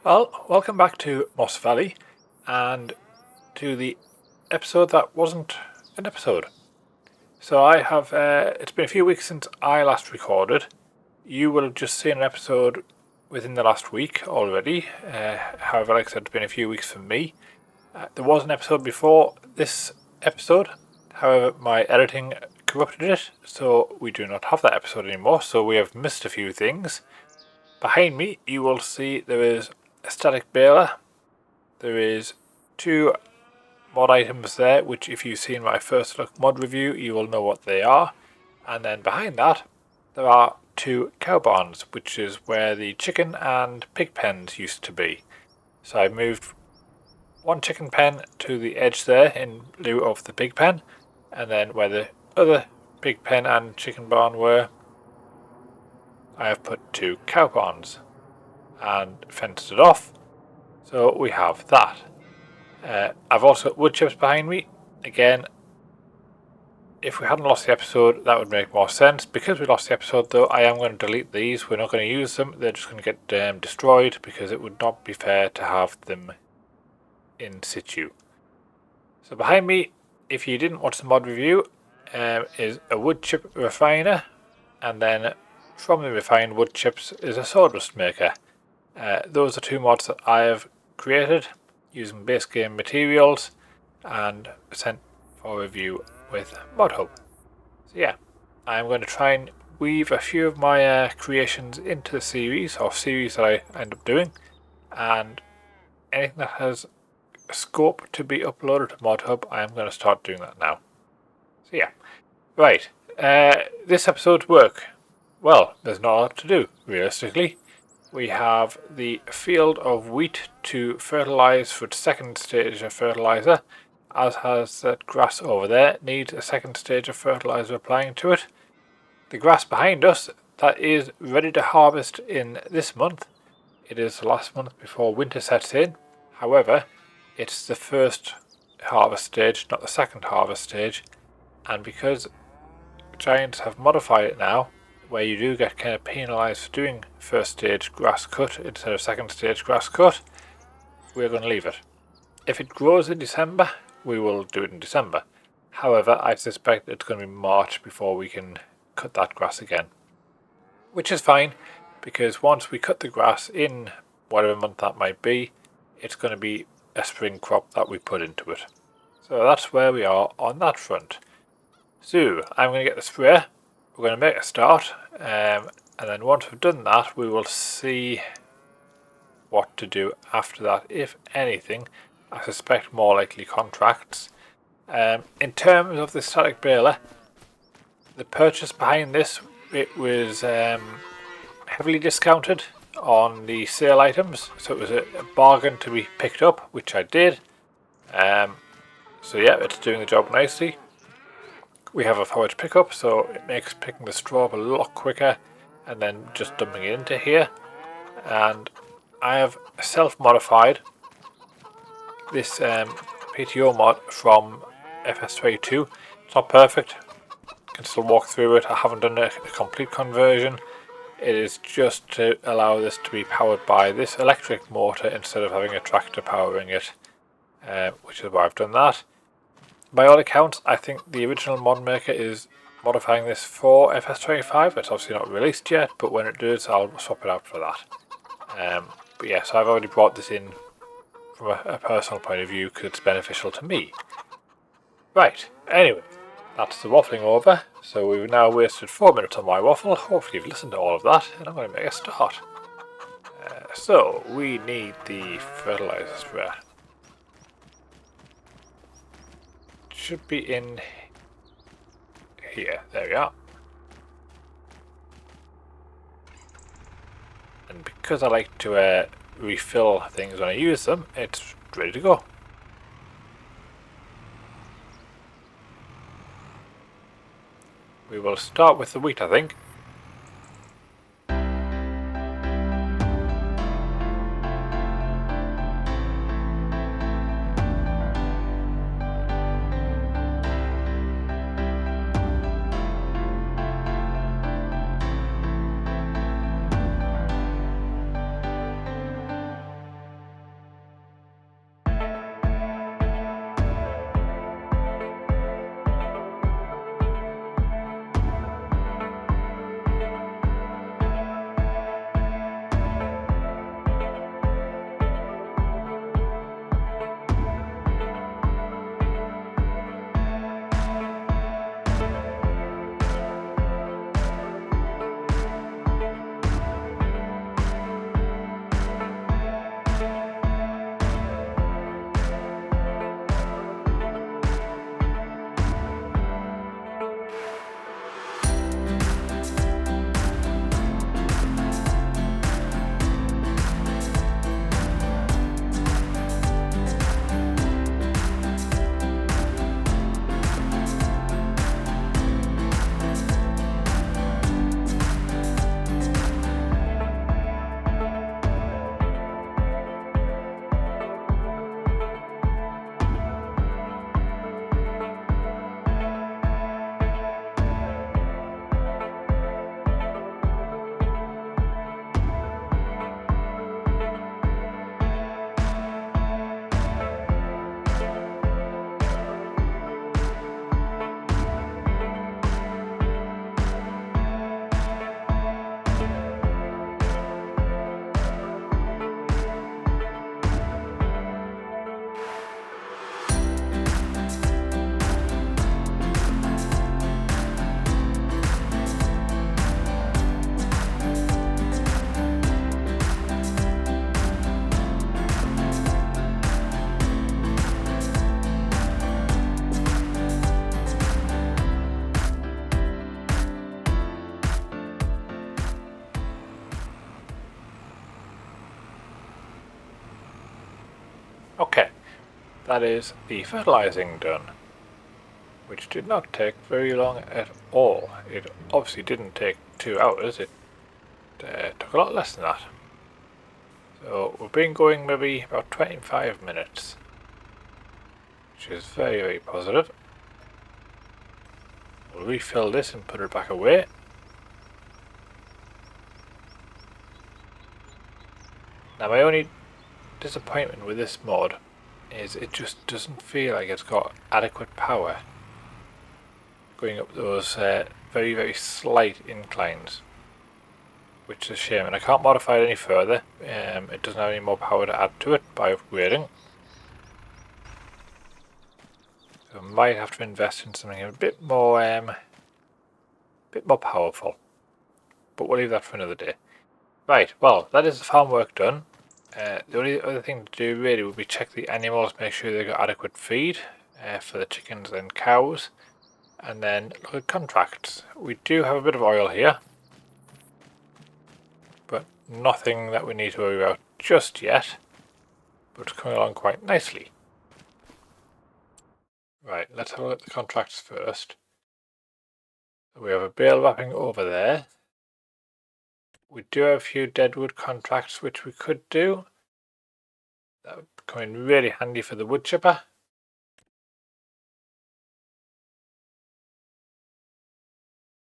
Well, welcome back to Moss Valley and to the episode that wasn't an episode. So I have, it's been a few weeks since I last recorded. You will have just seen an episode within the last week already. However, like I said, it's been a few weeks for me. There was an episode before this episode. However, my editing corrupted it, so we do not have that episode anymore. So we have missed a few things. Behind me, you will see there is a static baler. There is two mod items there, which if you've seen my first look mod review, you will know what they are. And then behind that, there are two cow barns, which is where the chicken and pig pens used to be. So I moved one chicken pen to the edge there in lieu of the pig pen, and then where the other pig pen and chicken barn were, I have put two cow barns and fenced it off. So we have that. I've also got wood chips behind me. Again, if we hadn't lost the episode, that would make more sense. Because we lost the episode, though, I am going to delete these. We're not going to use them. They're just going to get destroyed because it would not be fair to have them in situ. So behind me, if you didn't watch the mod review, is a wood chip refiner, and then from the refined wood chips is a sawdust maker. Those are two mods that I have created using base game materials and sent for review with ModHub. So yeah, I'm going to try and weave a few of my creations into the series, or series that I end up doing, and anything that has scope to be uploaded to ModHub, I am going to start doing that now. So yeah, right, this episode's work. Well, there's not a lot to do, realistically. We have the field of wheat to fertilise for the second stage of fertiliser, as has that grass over there, needs a second stage of fertiliser applying to it. The grass behind us, that is ready to harvest in this month. It is the last month before winter sets in. However, it's the first harvest stage, not the second harvest stage, and because Giants have modified it now, where you do get kind of penalised for doing first stage grass cut instead of second stage grass cut, we're going to leave it. If it grows in December, we will do it in December. However, I suspect it's going to be March before we can cut that grass again. Which is fine, because once we cut the grass in whatever month that might be, it's going to be a spring crop that we put into it. So that's where we are on that front. So, I'm going to get the sprayer. We're going to make a start, and then once we've done that, we will see what to do after that, if anything. I suspect more likely contracts. In terms of the static baler, the purchase behind this, it was heavily discounted on the sale items, so it was a bargain to be picked up, which I did. So yeah, it's doing the job nicely. We have a forage pickup, so it makes picking the straw up a lot quicker and then just dumping it into here. And I have self-modified this PTO mod from FS25. It's not perfect. I can still walk through it. I haven't done a complete conversion. It is just to allow this to be powered by this electric motor instead of having a tractor powering it, which is why I've done that. By all accounts, I think the original mod maker is modifying this for FS25. It's obviously not released yet, but when it does, I'll swap it out for that. But yeah, so I've already brought this in from a personal point of view because it's beneficial to me. Right, anyway, that's the waffling over. So we've now wasted 4 minutes on my waffle. Hopefully you've listened to all of that, and I'm going to make a start. So we need the fertilizer sprayer. Should be in here. There we are. And because I like to refill things when I use them, it's ready to go. We will start with the wheat, I think. Okay, that is the fertilizing done, which did not take very long at all. It obviously didn't take 2 hours, it took a lot less than that. So we've been going maybe about 25 minutes, which is very, very positive. We'll refill this and put it back away. Now my only disappointment with this mod is it just doesn't feel like it's got adequate power going up those very, very slight inclines, which is a shame, and I can't modify it any further. It doesn't have any more power to add to it by upgrading, so I might have to invest in something a bit more powerful, but we'll leave that for another day. Right, well, that is the farm work done. The only other thing to do really would be check the animals, make sure they've got adequate feed for the chickens and cows, and then look at contracts. We do have a bit of oil here, but nothing that we need to worry about just yet, but it's coming along quite nicely. Right, let's have a look at the contracts first. We have a bale wrapping over there. We do have a few deadwood contracts which we could do. That would come in really handy for the wood chipper.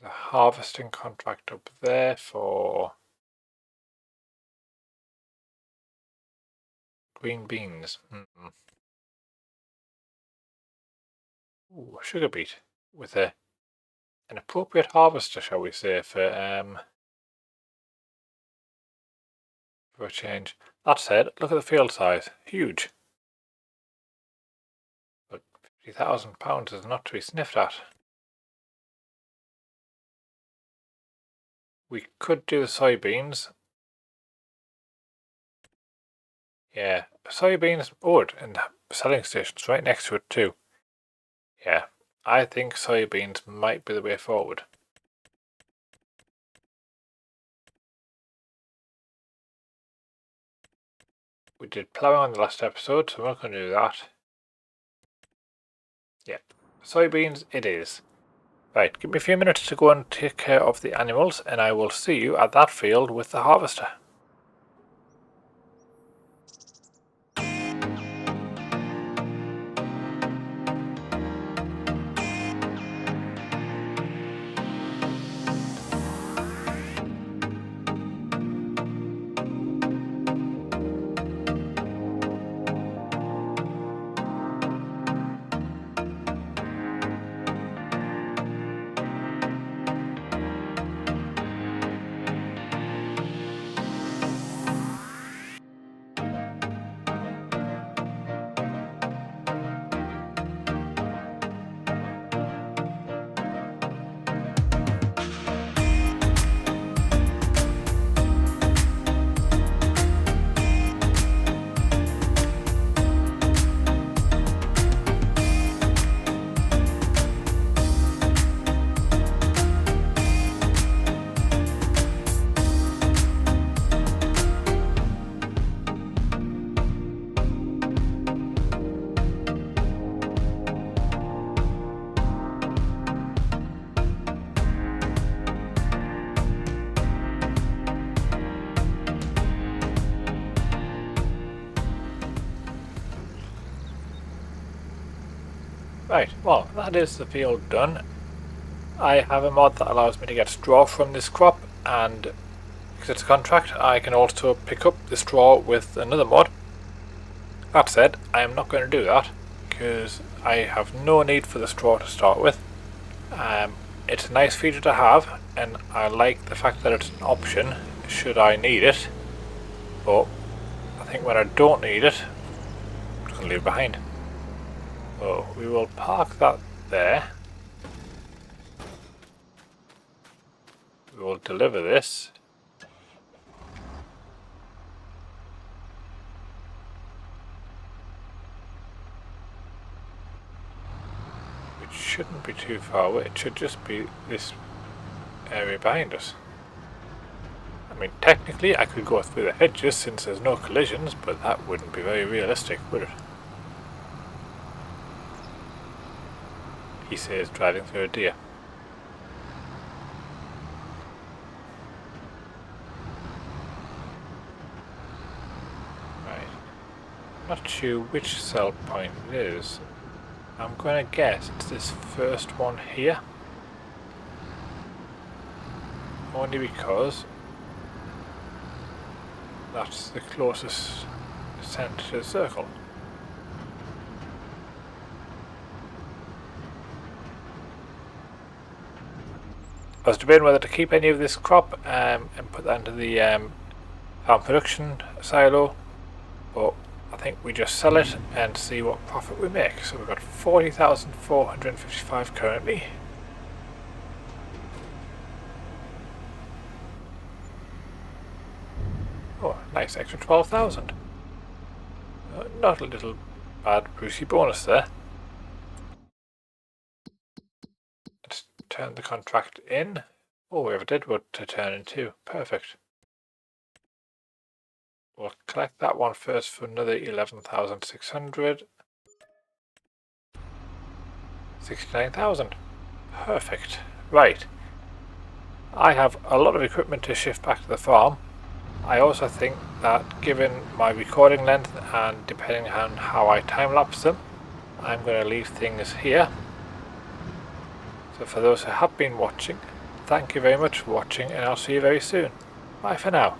There's a harvesting contract up there for green beans. Ooh, sugar beet with an appropriate harvester, shall we say, for a change. That said, look at the field size, huge. But £50,000 is not to be sniffed at. We could do the soybeans. Yeah, soybeans wood and selling stations right next to it too. Yeah, I think soybeans might be the way forward. We did ploughing on the last episode, so we're not going to do that. Yeah, soybeans it is. Right, give me a few minutes to go and take care of the animals, and I will see you at that field with the harvester. Right, well, that is the field done. I have a mod that allows me to get straw from this crop, and because it's a contract, I can also pick up the straw with another mod. That said, I am not going to do that, because I have no need for the straw to start with. It's a nice feature to have, and I like the fact that it's an option should I need it, but I think when I don't need it, I'm just going to leave it behind. So we will park that there. We will deliver this. Which shouldn't be too far away. It should just be this area behind us. I mean, technically I could go through the hedges since there's no collisions, but that wouldn't be very realistic, would it? He says driving through a deer. Right. Not sure which sell point it is. I'm going to guess it's this first one here. Only because that's the closest centre to the circle. I was debating whether to keep any of this crop and put that into the farm production silo, but I think we just sell it and see what profit we make. So we've got 40,455 currently. Oh, nice extra 12,000. Not a little bad Brucey bonus there. Let's turn the contract in. Oh, we have a deadwood to turn into. Perfect. We'll collect that one first for another 11,600. 69,000. Perfect. Right. I have a lot of equipment to shift back to the farm. I also think that given my recording length and depending on how I time-lapse them, I'm going to leave things here. So for those who have been watching, thank you very much for watching, and I'll see you very soon. Bye for now.